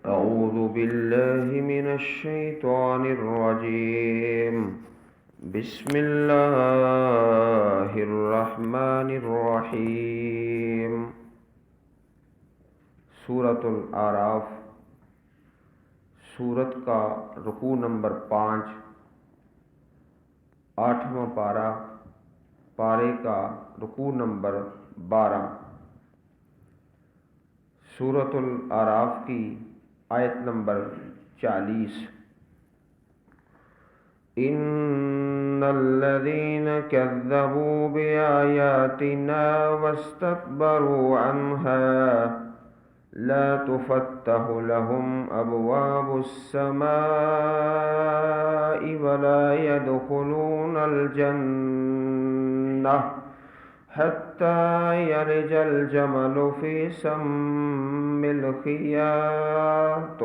أعوذ بالله من الشيطان الرجيم. بسم الله الرحمن الرحیم. سورۃ الاعراف، سورت کا رکوع نمبر 5، 8واں پارہ، پارے کا رکوع نمبر 12. سورۃ الاعراف کی آیت نمبر 40. ان الذين كذبوا بآياتنا واستكبروا عنها لا تفتح لهم أبواب السماء ولا يدخلون الجنة حتى يلج الجمل في سم الخياط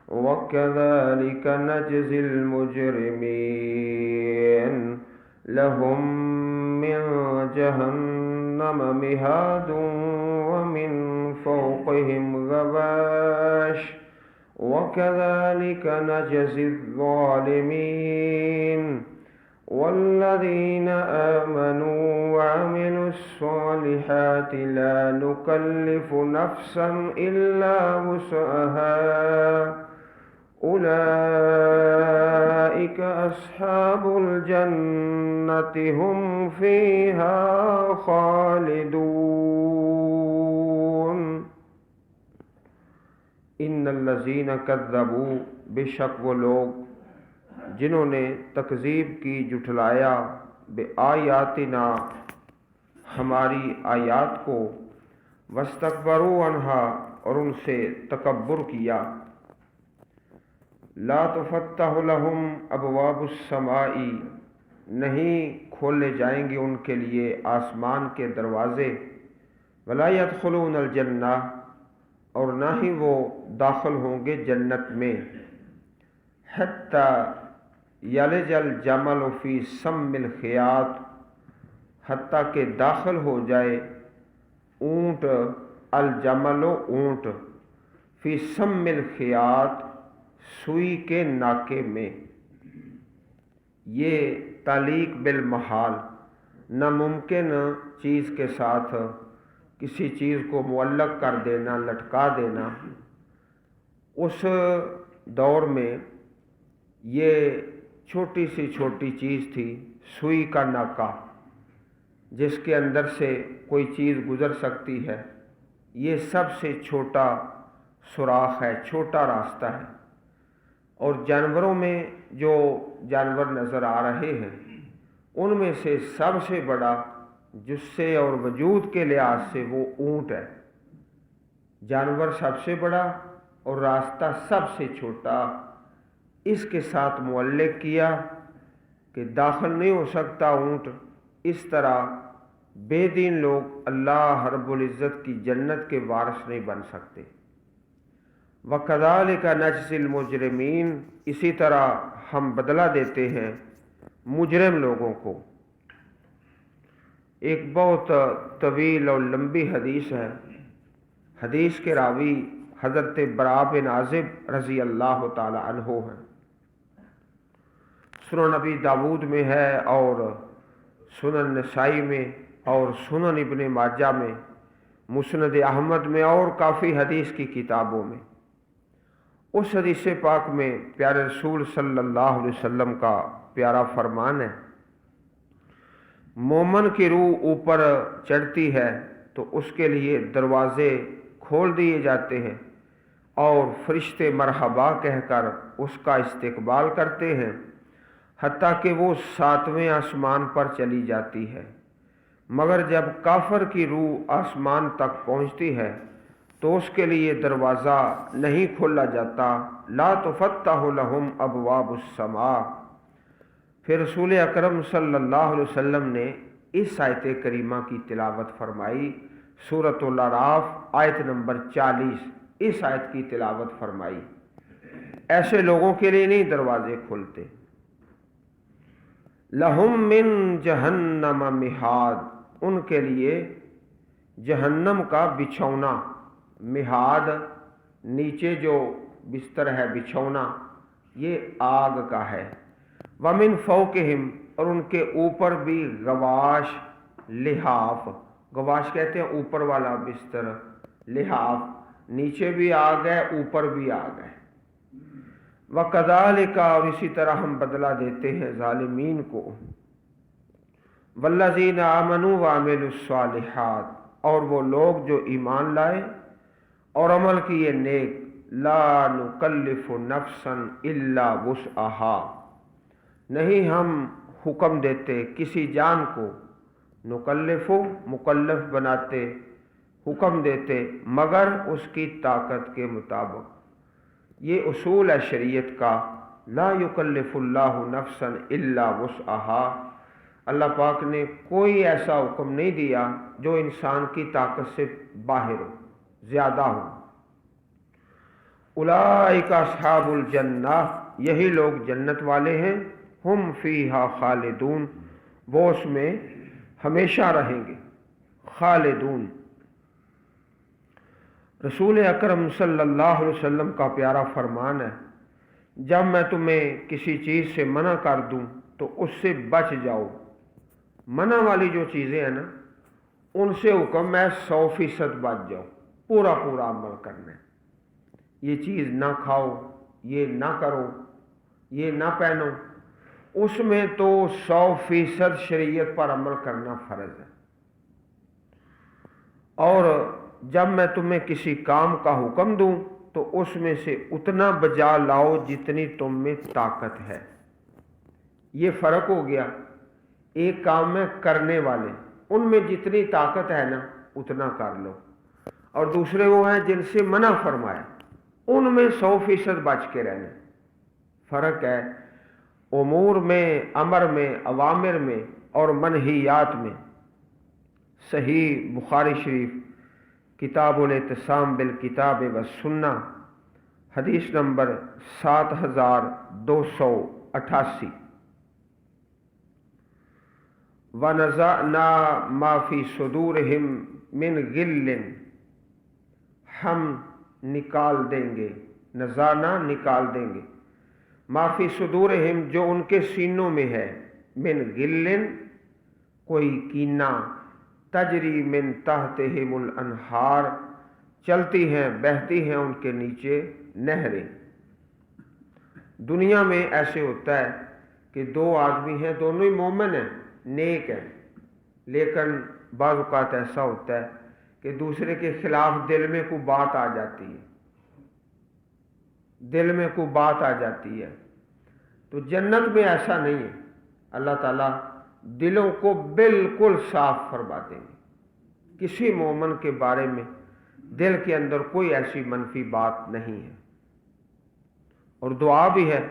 وكذلك نجزي المجرمين. لهم من جهنم مهاد ومن فوقهم غواش وكذلك نجزي الظالمين. والذين آمنوا وعملوا الصالحات لا نكلف نفسا إلا وسعها أولئك أصحاب الجنة هم فيها خالدون. ان الذين كذبوا، بے شک وہ لوگ جنہوں نے تکذیب کی، جھٹلایا، بآیاتنا، ہماری آیات کو، واستکبروا عنہا، اور ان سے تکبر کیا. لا تفتح لهم ابواب السماء، نہیں کھولے جائیں گے ان کے لیے آسمان کے دروازے. ولا يدخلون الجنہ، اور نہ ہی وہ داخل ہوں گے جنت میں. حتی یلج الجمل فی سم الخیاط، حتیٰ کہ داخل ہو جائے اونٹ، الجمل اونٹ، فی سم الخیاط، سوئی کے ناکے میں. یہ تعلیق بالمحال، ناممکن چیز کے ساتھ کسی چیز کو معلق کر دینا، لٹکا دینا. اس دور میں یہ چھوٹی سی چھوٹی چیز تھی، سوئی کا ناکا، جس کے اندر سے کوئی چیز گزر سکتی ہے. یہ سب سے چھوٹا سوراخ ہے، چھوٹا راستہ ہے. اور جانوروں میں جو جانور نظر آ رہے ہیں ان میں سے سب سے بڑا جثے اور وجود کے لحاظ سے وہ اونٹ ہے. جانور سب سے بڑا اور راستہ سب سے چھوٹا. اس کے ساتھ معلق کیا کہ داخل نہیں ہو سکتا اونٹ. اس طرح بے دین لوگ اللہ رب العزت کی جنت کے وارث نہیں بن سکتے. وَكَذَلِكَ نَجْزِي الْمُجْرِمِينَ، اسی طرح ہم بدلہ دیتے ہیں مجرم لوگوں کو. ایک بہت طویل اور لمبی حدیث ہے. حدیث کے راوی حضرت براء بن عازب رضی اللہ تعالی عنہ ہیں. سنن نبی داود میں ہے، اور سنن نسائی میں، اور سنن ابن ماجہ میں، مسند احمد میں، اور کافی حدیث کی کتابوں میں. اس حدیث پاک میں پیارے رسول صلی اللہ علیہ وسلم کا پیارا فرمان ہے، مومن کی روح اوپر چڑھتی ہے تو اس کے لیے دروازے کھول دیے جاتے ہیں اور فرشتے مرحبا کہہ کر اس کا استقبال کرتے ہیں، حتیٰ کہ وہ 7ویں آسمان پر چلی جاتی ہے. مگر جب کافر کی روح آسمان تک پہنچتی ہے تو اس کے لیے دروازہ نہیں کھولا جاتا. لا تفتح لهم ابواب السماء. پھر رسول اکرم صلی اللہ علیہ وسلم نے اس آیت کریمہ کی تلاوت فرمائی. سورۃ الاعراف آیت نمبر 40، اس آیت کی تلاوت فرمائی. ایسے لوگوں کے لیے نہیں دروازے کھلتے. لہم من جہنم مہاد، ان کے لیے جہنم کا بچھونا. مہاد نیچے جو بستر ہے بچھونا یہ آگ کا ہے۔ ومن فوقہم اور ان کے اوپر بھی غواش لحاف، غواش کہتے ہیں اوپر والا بستر، لحاف نیچے بھی آگ ہے اوپر بھی آگ ہے۔ وَكَذَلِكَ اور اسی طرح ہم بدلہ دیتے ہیں ظالمین کو۔ وَالَّذِينَ آمَنُوا وَعَمِلُوا الصَّالِحَاتِ اور وہ لوگ جو ایمان لائے اور عمل کیے نیک، لا نکلف نفسا الا وسعها نہیں ہم حکم دیتے کسی جان کو، نکلف مکلف بناتے، حکم دیتے مگر اس کی طاقت کے مطابق۔ یہ اصول ہے شریعت کا، لا یکلف اللہ نفسا الا وسعها، اللہ پاک نے کوئی ایسا حکم نہیں دیا جو انسان کی طاقت سے باہر ہو، زیادہ ہو۔ اولئک اصحاب الجنہ یہی لوگ جنت والے ہیں، ہم فیہا خالدون وہ اس میں ہمیشہ رہیں گے، خالدون۔ رسول اکرم صلی اللہ علیہ وسلم کا پیارا فرمان ہے، جب میں تمہیں کسی چیز سے منع کر دوں تو اس سے بچ جاؤ۔ منع والی جو چیزیں ہیں نا ان سے حکم ہے 100% بچ جاؤ، پورا پورا عمل کرنا ہے۔ یہ چیز نہ کھاؤ، یہ نہ کرو، یہ نہ پہنو، اس میں تو 100% شریعت پر عمل کرنا فرض ہے۔ اور جب میں تمہیں کسی کام کا حکم دوں تو اس میں سے اتنا بجا لاؤ جتنی تم میں طاقت ہے۔ یہ فرق ہو گیا، ایک کام میں کرنے والے ان میں جتنی طاقت ہے نا اتنا کر لو، اور دوسرے وہ ہیں جن سے منع فرمایا ان میں 100% بچ کے رہنا۔ فرق ہے امور میں، امر میں، اوامر میں اور منہیات میں۔ صحیح بخاری شریف کتاب الاعتصام بالکتاب والسنہ حدیث نمبر 7288۔ وَنَزَعْنَا مَا فِي صُدُورِهِم مِّن غِلٍّ ہم نکال دیں گے، نزعنا نکال دیں گے، ما فی صدورہم جو ان کے سینوں میں ہے، من غل کوئی کینہ، تجری من تحتہم الانہار چلتی ہیں بہتی ہیں ان کے نیچے نہریں۔ دنیا میں ایسے ہوتا ہے کہ دو آدمی ہیں، دونوں ہی مومن ہیں، نیک ہیں، لیکن بعض اوقات ایسا ہوتا ہے کہ دوسرے کے خلاف دل میں کوئی بات آ جاتی ہے، دل میں کوئی بات آ جاتی ہے۔ تو جنت میں ایسا نہیں ہے، اللہ تعالیٰ دلوں کو بالکل صاف فرما دیں گے، کسی مومن کے بارے میں دل کے اندر کوئی ایسی منفی بات نہیں ہے۔ اور دعا بھی ہے،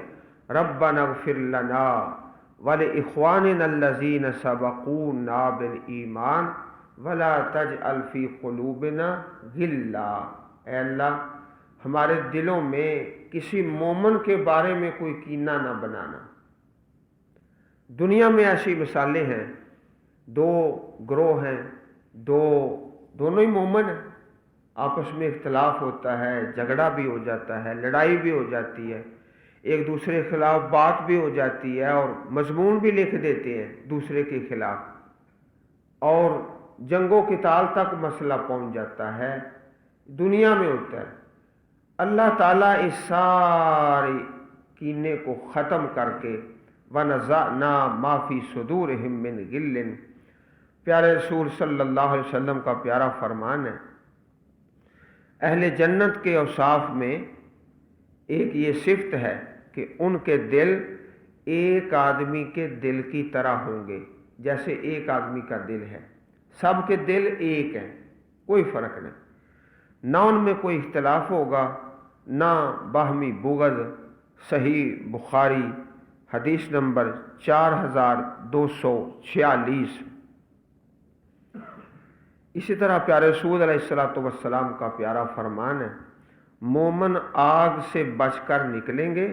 ربنا اغفر لنا ولإخواننا الذین سبقونا بالایمان ولا تجعل فی قلوبنا غلا، اے اللہ ہمارے دلوں میں کسی مومن کے بارے میں کوئی کینہ نہ بنانا۔ دنیا میں ایسی مثالیں ہیں، دو گروہ ہیں، دونوں ہی مومن ہیں، آپس میں اختلاف ہوتا ہے، جھگڑا بھی ہو جاتا ہے، لڑائی بھی ہو جاتی ہے، ایک دوسرے کے خلاف بات بھی ہو جاتی ہے اور مضمون بھی لکھ دیتے ہیں دوسرے کے خلاف، اور جنگ و قتال تک مسئلہ پہنچ جاتا ہے، دنیا میں ہوتا ہے۔ اللہ تعالیٰ اس سارے کینے کو ختم کر کے وَنَزَعْنَا مَا فِي صُدُورِهِم مِّن غِلٍّ، پیارے رسول صلی اللہ علیہ وسلم کا پیارا فرمان ہے۔ اہل جنت کے اوصاف میں ایک یہ صفت ہے کہ ان کے دل ایک آدمی کے دل کی طرح ہوں گے، جیسے ایک آدمی کا دل ہے، سب کے دل ایک ہیں، کوئی فرق نہیں، نہ ان میں کوئی اختلاف ہوگا نہ باہمی بغض۔ صحیح بخاری حدیث نمبر 4246۔ اسی طرح پیارے رسول علیہ السلام کا پیارا فرمان ہے، مومن آگ سے بچ کر نکلیں گے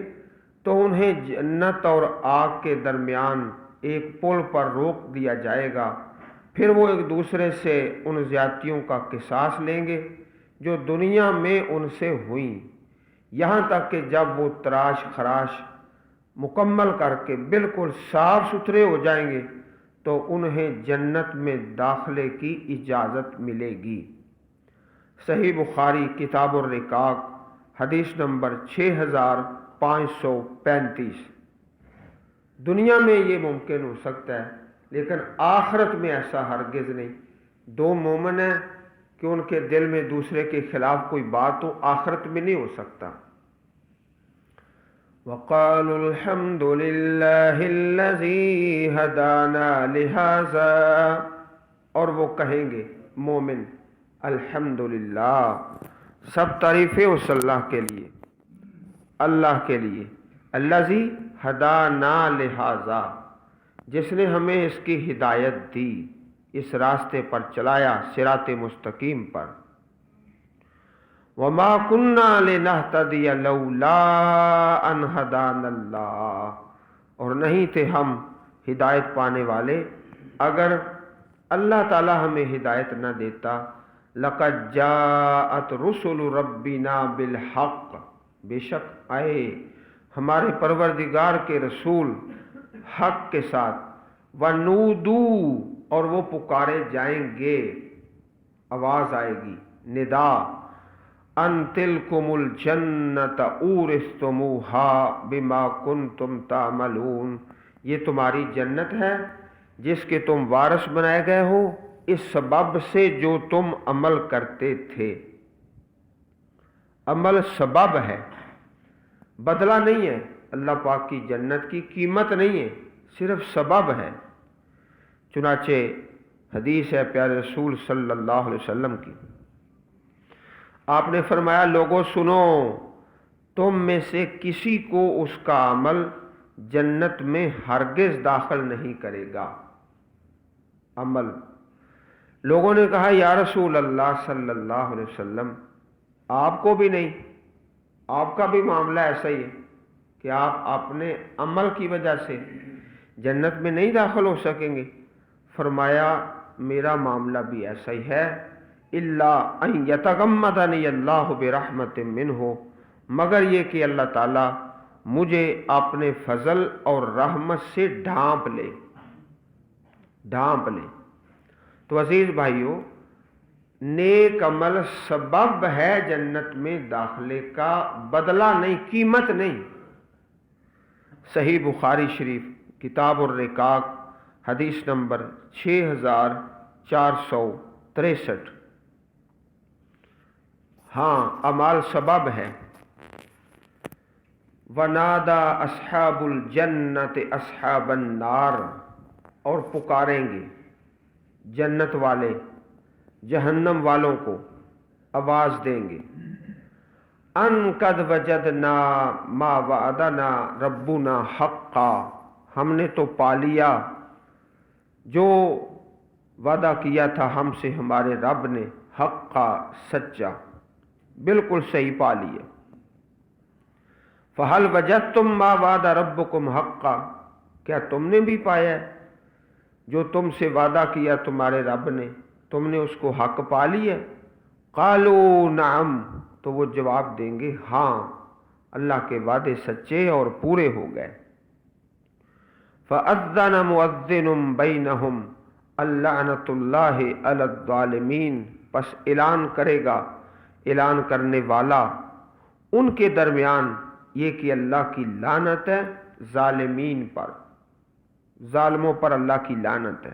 تو انہیں جنت اور آگ کے درمیان ایک پل پر روک دیا جائے گا، پھر وہ ایک دوسرے سے ان زیادتیوں کا قصاص لیں گے جو دنیا میں ان سے ہوئیں، یہاں تک کہ جب وہ تراش خراش مکمل کر کے بالکل صاف ستھرے ہو جائیں گے تو انہیں جنت میں داخلے کی اجازت ملے گی۔ صحیح بخاری کتاب الرقاق حدیث نمبر 6535۔ دنیا میں یہ ممکن ہو سکتا ہے لیکن آخرت میں ایسا ہرگز نہیں۔ دو مومن ہیں کہ ان کے دل میں دوسرے کے خلاف کوئی بات تو آخرت میں نہیں ہو سکتا۔ وَقَالُوا الْحَمْدُ لِلَّهِ الَّذِي هَدَانَا لِهَذَا، اور وہ کہیں گے مومن الحمدللہ، سب تعریفیں اس اللہ کے لیے، اللہ کے لیے، الذی ہدانا لہذا، جس نے ہمیں اس کی ہدایت دی، اس راستے پر چلایا، صراط مستقیم پر۔ وما کننا لنہتدی لولا ان ہدانا اللہ، اور نہیں تھے ہم ہدایت پانے والے اگر اللہ تعالی ہمیں ہدایت نہ دیتا۔ لقد جاءت رسل ربنا بالحق، بے شک آئے ہمارے پروردگار کے رسول حق کے ساتھ، ونودو، اور وہ پکارے جائیں گے، آواز آئے گی، ندا، ان تلکم الجنت اورثتموہا بما کنتم تعملون، یہ تمہاری جنت ہے جس کے تم وارث بنائے گئے ہو اس سبب سے جو تم عمل کرتے تھے۔ عمل سبب ہے، بدلہ نہیں ہے۔ اللہ پاک کی جنت کی قیمت نہیں ہے، صرف سبب ہے۔ چنانچہ حدیث ہے پیارے رسول صلی اللہ علیہ وسلم کی، آپ نے فرمایا لوگوں سنو، تم میں سے کسی کو اس کا عمل جنت میں ہرگز داخل نہیں کرے گا۔ عمل، لوگوں نے کہا یا رسول اللہ صلی اللہ علیہ وسلم آپ کو بھی نہیں، آپ کا بھی معاملہ ایسا ہی ہے کہ آپ اپنے عمل کی وجہ سے جنت میں نہیں داخل ہو سکیں گے؟ فرمایا میرا معاملہ بھی ایسا ہی ہے، الا ان یتغمدنی اللہ برحمت منہ، مگر یہ کہ اللہ تعالی مجھے اپنے فضل اور رحمت سے ڈھانپ لے۔ تو عزیز بھائیو، نیک عمل سبب ہے جنت میں داخلے کا، بدلہ نہیں، قیمت نہیں۔ صحیح بخاری شریف کتاب الرقاق حدیث نمبر 6463۔ ہاں، اعمال سبب ہے۔ ونادا اصحاب الجنت اصحاب النار، اور پکاریں گے جنت والے جہنم والوں کو، آواز دیں گے، ان قد وجدنا ما وعدنا ربنا حقا، ہم نے تو پا لیا جو وعدہ کیا تھا ہم سے ہمارے رب نے، حقا، سچا، بالکل صحیح پا لیا۔ فہل وجدتم ما وعد ربکم حقا، کیا تم نے بھی پایا ہے جو تم سے وعدہ کیا تمہارے رب نے، تم نے اس کو حق پا لیا؟ قالوا نعم، تو وہ جواب دیں گے ہاں، اللہ کے وعدے سچے اور پورے ہو گئے۔ فأذن مؤذن بینہم اللعنۃ اللہ علی الظالمین، پس اعلان کرے گا اعلان کرنے والا ان کے درمیان یہ کہ اللہ کی لعنت ہے ظالمین پر، ظالموں پر اللہ کی لعنت ہے۔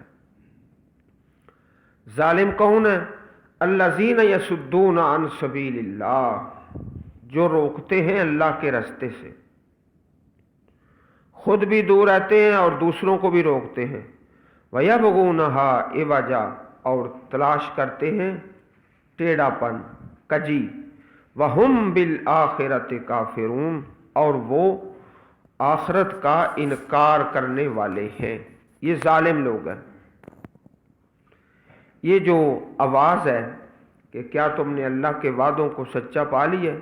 ظالم کون ہے؟ الذین یصدون عن سبیل اللہ، جو روکتے ہیں اللہ کے راستے سے، خود بھی دور رہتے ہیں اور دوسروں کو بھی روکتے ہیں۔ وَيَبْغُونَهَا عِوَجًا، اور تلاش کرتے ہیں ٹیڑھا پن، کجی۔ وَهُمْ بِالْآخِرَةِ كَافِرُونَ، اور وہ آخرت کا انکار کرنے والے ہیں۔ یہ ظالم لوگ ہیں۔ یہ جو آواز ہے کہ کیا تم نے اللہ کے وعدوں کو سچا پا لیا؟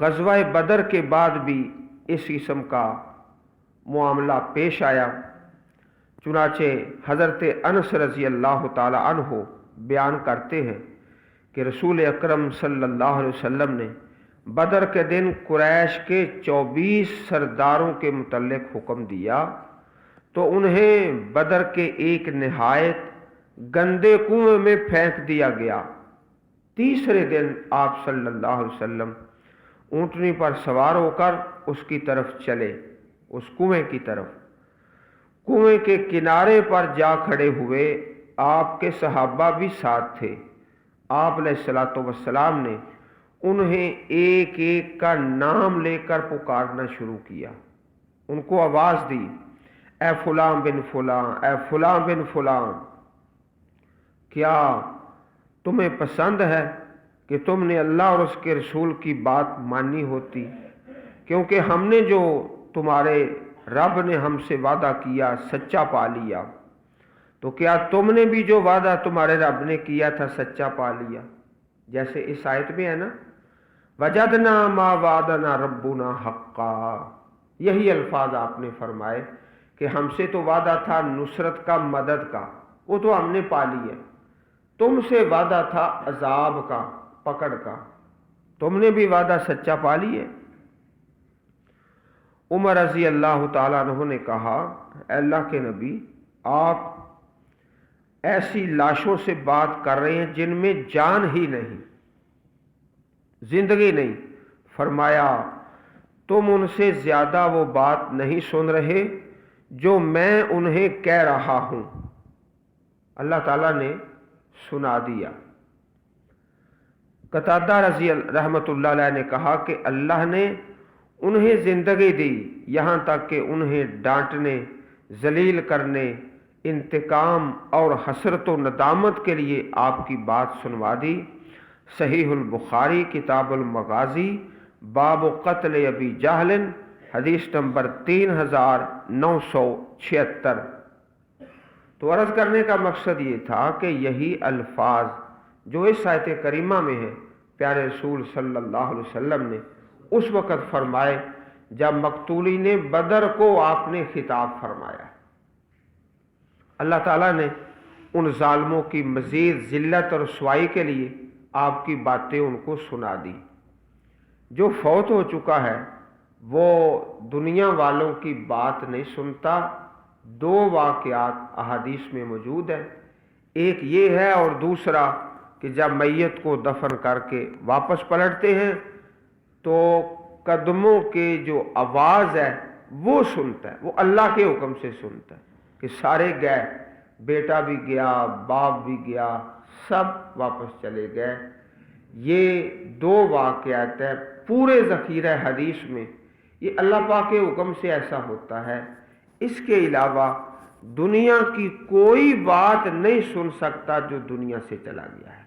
غزوہ بدر کے بعد بھی اس قسم کا معاملہ پیش آیا۔ چنانچہ حضرت انس رضی اللہ تعالی عنہ بیان کرتے ہیں کہ رسول اکرم صلی اللہ علیہ وسلم نے بدر کے دن قریش کے 24 سرداروں کے متعلق حکم دیا تو انہیں بدر کے ایک نہایت گندے کنویں میں پھینک دیا گیا۔ تیسرے دن آپ صلی اللہ علیہ وسلم اونٹنی پر سوار ہو کر اس کی طرف چلے، اس کنویں کی طرف۔ کنویں کے کنارے پر جا کھڑے ہوئے، آپ کے صحابہ بھی ساتھ تھے۔ آپ علیہ الصلوۃ والسلام نے انہیں ایک ایک کا نام لے کر پکارنا شروع کیا، ان کو آواز دی، اے فلاں بن فلاں، اے فلاں بن فلاں، کیا تمہیں پسند ہے کہ تم نے اللہ اور اس کے رسول کی بات مانی ہوتی؟ کیونکہ ہم نے جو تمہارے رب نے ہم سے وعدہ کیا سچا پا لیا، تو کیا تم نے بھی جو وعدہ تمہارے رب نے کیا تھا سچا پا لیا؟ جیسے اس آیت میں ہے نا، وجدنا ما وعدنا ربنا حقا، یہی الفاظ آپ نے فرمائے کہ ہم سے تو وعدہ تھا نصرت کا، مدد کا، وہ تو ہم نے پا لی ہے۔ تم سے وعدہ تھا عذاب کا، پکڑ کا، تم نے بھی وعدہ سچا پا لی ہے۔ عمر رضی اللہ تعالیٰ عنہ نے کہا، اے اللہ کے نبی، آپ ایسی لاشوں سے بات کر رہے ہیں جن میں جان ہی نہیں، زندگی نہیں۔ فرمایا، تم ان سے زیادہ وہ بات نہیں سن رہے جو میں انہیں کہہ رہا ہوں۔ اللہ تعالیٰ نے سنا دیا۔ قتادہ رضی رحمۃ اللہ علیہ نے کہا کہ اللہ نے انہیں زندگی دی، یہاں تک کہ انہیں ڈانٹنے، ذلیل کرنے، انتقام اور حسرت و ندامت کے لیے آپ کی بات سنوا دی۔ صحیح البخاری کتاب المغازی باب قتل ابی جہل، حدیث نمبر 3976۔ تو عرض کرنے کا مقصد یہ تھا کہ یہی الفاظ جو اس آیت کریمہ میں ہے، پیارے رسول صلی اللہ علیہ وسلم نے اس وقت فرمائے جب مقتولین بدر کو آپ نے خطاب فرمایا۔ اللہ تعالیٰ نے ان ظالموں کی مزید ذلت اور رسوائی کے لیے آپ کی باتیں ان کو سنا دی۔ جو فوت ہو چکا ہے وہ دنیا والوں کی بات نہیں سنتا۔ دو واقعات احادیث میں موجود ہیں، ایک یہ ہے اور دوسرا کہ جب میت کو دفن کر کے واپس پلٹتے ہیں تو قدموں کے جو آواز ہے وہ سنتا ہے، وہ اللہ کے حکم سے سنتا ہے کہ سارے گئے، بیٹا بھی گیا، باپ بھی گیا، سب واپس چلے گئے۔ یہ دو واقعات ہیں پورے ذخیرہ حدیث میں، یہ اللہ پاک کے حکم سے ایسا ہوتا ہے۔ اس کے علاوہ دنیا کی کوئی بات نہیں سن سکتا جو دنیا سے چلا گیا ہے۔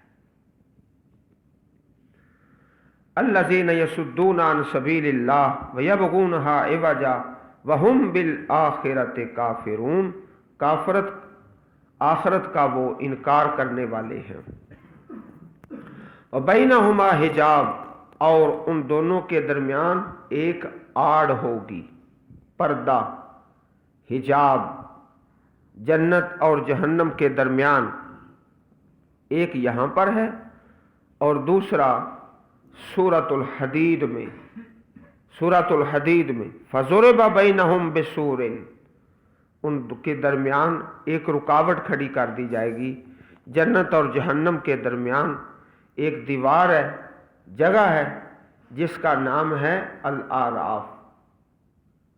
الذین یصدون عن سبیل اللہ ویبغونها عوجا وہم بالآخرۃ کافرون، کافرت آخرت کا وہ انکار کرنے والے ہیں۔ وبینہما حجاب، اور ان دونوں کے درمیان ایک آڑ ہوگی، پردہ، حجاب، جنت اور جہنم کے درمیان ایک یہاں پر ہے اور دوسرا سورۃ الحدید میں، سورۃ الحدید میں فضرب بینہم بسور، ان کے درمیان ایک رکاوٹ کھڑی کر دی جائے گی۔ جنت اور جہنم کے درمیان ایک دیوار ہے، جگہ ہے جس کا نام ہے الاعراف،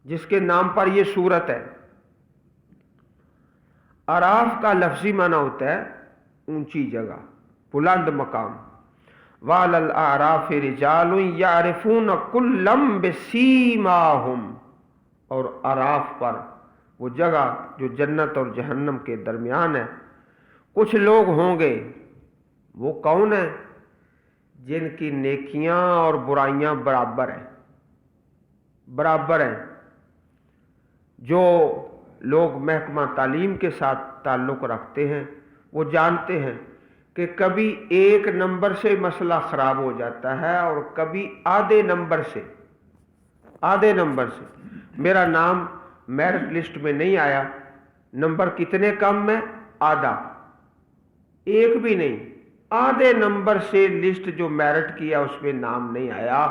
جس کے نام پر یہ سورت ہے۔ اعراف کا لفظی معنی ہوتا ہے اونچی جگہ، بلند مقام۔ وعلی الاعراف رجال یعرفون کلا بسیماہم، اور اعراف پر وہ جگہ جو جنت اور جہنم کے درمیان ہے، کچھ لوگ ہوں گے، وہ کون ہیں؟ جن کی نیکیاں اور برائیاں برابر ہیں، برابر ہیں۔ جو لوگ محکمہ تعلیم کے ساتھ تعلق رکھتے ہیں وہ جانتے ہیں کہ کبھی ایک نمبر سے مسئلہ خراب ہو جاتا ہے اور کبھی آدھے نمبر سے، آدھے نمبر سے۔ میرا نام میرٹ لسٹ میں نہیں آیا، نمبر کتنے کم میں؟ آدھا، ایک بھی نہیں، آدھے نمبر سے لسٹ جو میرٹ کیا اس میں نام نہیں آیا،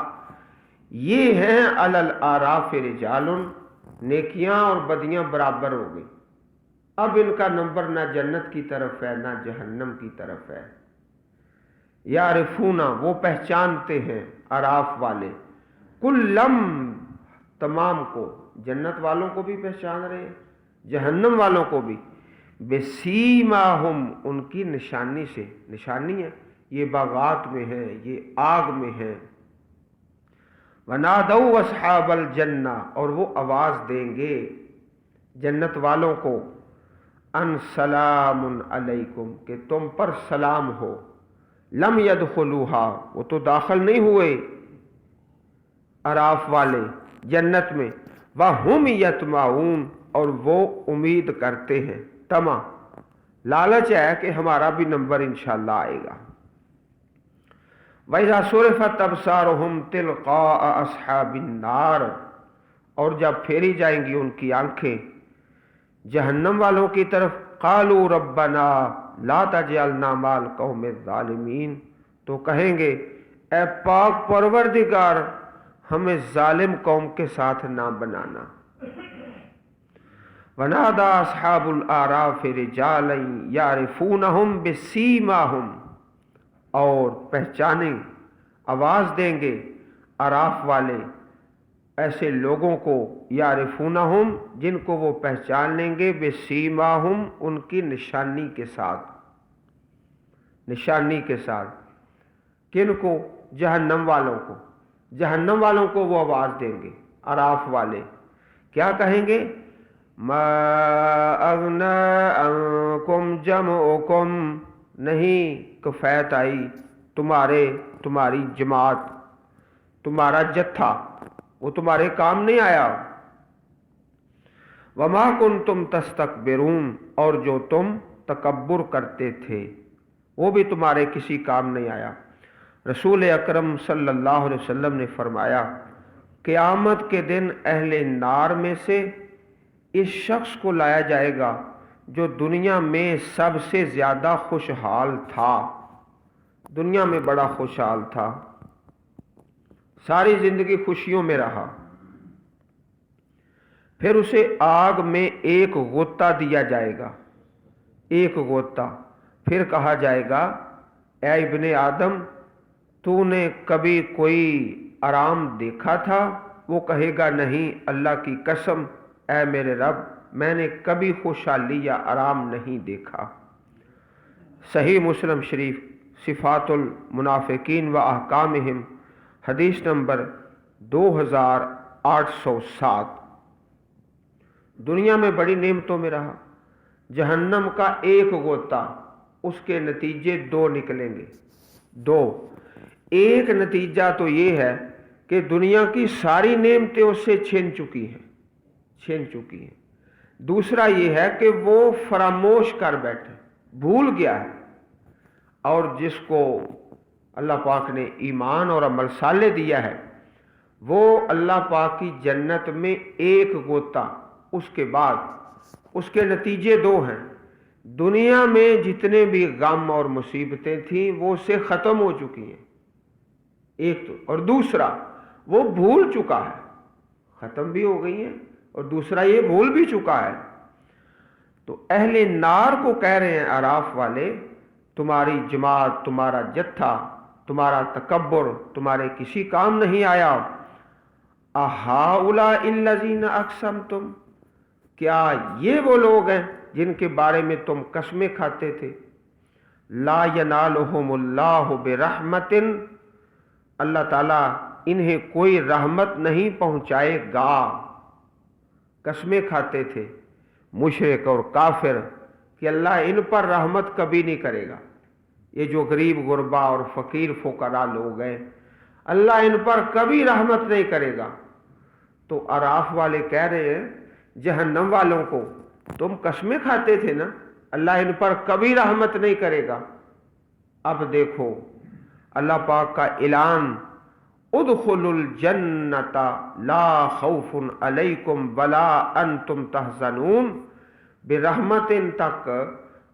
یہ ہیں علل آراف رجالن، نیکیاں اور بدیاں برابر ہو گئی، اب ان کا نمبر نہ جنت کی طرف ہے نہ جہنم کی طرف ہے۔ یعرفون، وہ پہچانتے ہیں اعراف والے، کلم، تمام کو، جنت والوں کو بھی پہچان رہے ہیں، جہنم والوں کو بھی، بسیماہم، ان کی نشانی سے، نشانی ہے، یہ باغات میں ہے، یہ آگ میں ہے۔ ونادوا اصحاب الجنہ، اور وہ آواز دیں گے جنت والوں کو، ان سلام علیکم، کہ تم پر سلام ہو، لم يدخلوها، وہ تو داخل نہیں ہوئے اعراف والے جنت میں، وہم یطمعون، اور وہ امید کرتے ہیں، طمع، لالچ ہے کہ ہمارا بھی نمبر انشاءاللہ آئے گا۔ وَإِذَا صُرِفَتْ أَبْصَارُهُمْ تِلْقَاءَ أَصْحَابِ النَّارِ، اور جب پھیری جائیں گی ان کی آنکھیں جہنم والوں کی طرف، قالوا ربنا لا تجعلنا مع القوم الظالمین، تو کہیں گے اے پاک پروردگار ہمیں ظالم قوم کے ساتھ نہ بنانا۔ ونادى اصحاب الاعراف رجالا يعرفونهم بسیماہم، اور پہچانیں، آواز دیں گے اعراف والے ایسے لوگوں کو، یعرفونہم، جن کو وہ پہچان لیں گے، بسیماہم، ان کی نشانی کے ساتھ، نشانی کے ساتھ، کن کو؟ جہنم والوں کو، جہنم والوں کو وہ آواز دیں گے اعراف والے، کیا کہیں گے؟ ما اغنی عنکم جمعکم، نہیں کفایت آئی تمہاری جماعت، تمہارا جتھا، وہ تمہارے کام نہیں آیا۔ وما کنتم تستکبرون، اور جو تم تکبر کرتے تھے وہ بھی تمہارے کسی کام نہیں آیا۔ رسول اکرم صلی اللہ علیہ وسلم نے فرمایا، قیامت کے دن اہل نار میں سے اس شخص کو لایا جائے گا جو دنیا میں سب سے زیادہ خوشحال تھا، دنیا میں بڑا خوشحال تھا، ساری زندگی خوشیوں میں رہا، پھر اسے آگ میں ایک غوطہ دیا جائے گا، ایک غوطہ، پھر کہا جائے گا اے ابن آدم تو نے کبھی کوئی آرام دیکھا تھا؟ وہ کہے گا نہیں، اللہ کی قسم اے میرے رب میں نے کبھی خوشحالی یا آرام نہیں دیکھا۔ صحیح مسلم شریف، صفات المنافقین و احکامہم، حدیث نمبر 2807۔ دنیا میں بڑی نعمتوں میں رہا، جہنم کا ایک غوطہ، اس کے نتیجے دو نکلیں گے، دو۔ ایک نتیجہ تو یہ ہے کہ دنیا کی ساری نعمتیں اس سے چھن چکی ہیں، چھن چکی ہیں۔ دوسرا یہ ہے کہ وہ فراموش کر بیٹھے، بھول گیا ہے، اور جس کو اللہ پاک نے ایمان اور عمل صالح دیا ہے وہ اللہ پاک کی جنت میں ایک غوطہ، اس کے بعد اس کے نتیجے دو ہیں۔ دنیا میں جتنے بھی غم اور مصیبتیں تھیں وہ اس سے ختم ہو چکی ہیں، ایک تو، اور دوسرا وہ بھول چکا ہے، ختم بھی ہو گئی ہیں، اور دوسرا یہ بھول بھی چکا ہے۔ تو اہل نار کو کہہ رہے ہیں اعراف والے، تمہاری جماعت، تمہارا جتھا، تمہارا تکبر تمہارے کسی کام نہیں آیا۔ اہؤلاء الذین اقسمتم، کیا یہ وہ لوگ ہیں جن کے بارے میں تم قسمیں کھاتے تھے؟ لا ینالہم اللہ برحمت، اللہ تعالیٰ انہیں کوئی رحمت نہیں پہنچائے گا۔ قسمیں کھاتے تھے مشرک اور کافر کہ اللہ ان پر رحمت کبھی نہیں کرے گا، یہ جو غریب غربا اور فقیر فقراء لوگ ہیں اللہ ان پر کبھی رحمت نہیں کرے گا۔ تو اعراف والے کہہ رہے ہیں جہنم والوں کو، تم قسمیں کھاتے تھے نا اللہ ان پر کبھی رحمت نہیں کرے گا۔ اب دیکھو اللہ پاک کا اعلان، ادخلوا الجنت لا خوف علیکم ولا انتم تحزنون، برحمت تک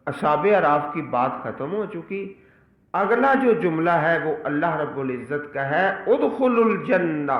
اصحاب اعراف کی بات ختم ہو چکی۔ اگلا جو جملہ ہے وہ اللہ رب العزت کا ہے، ادخلوا الجنہ،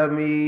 العالمین.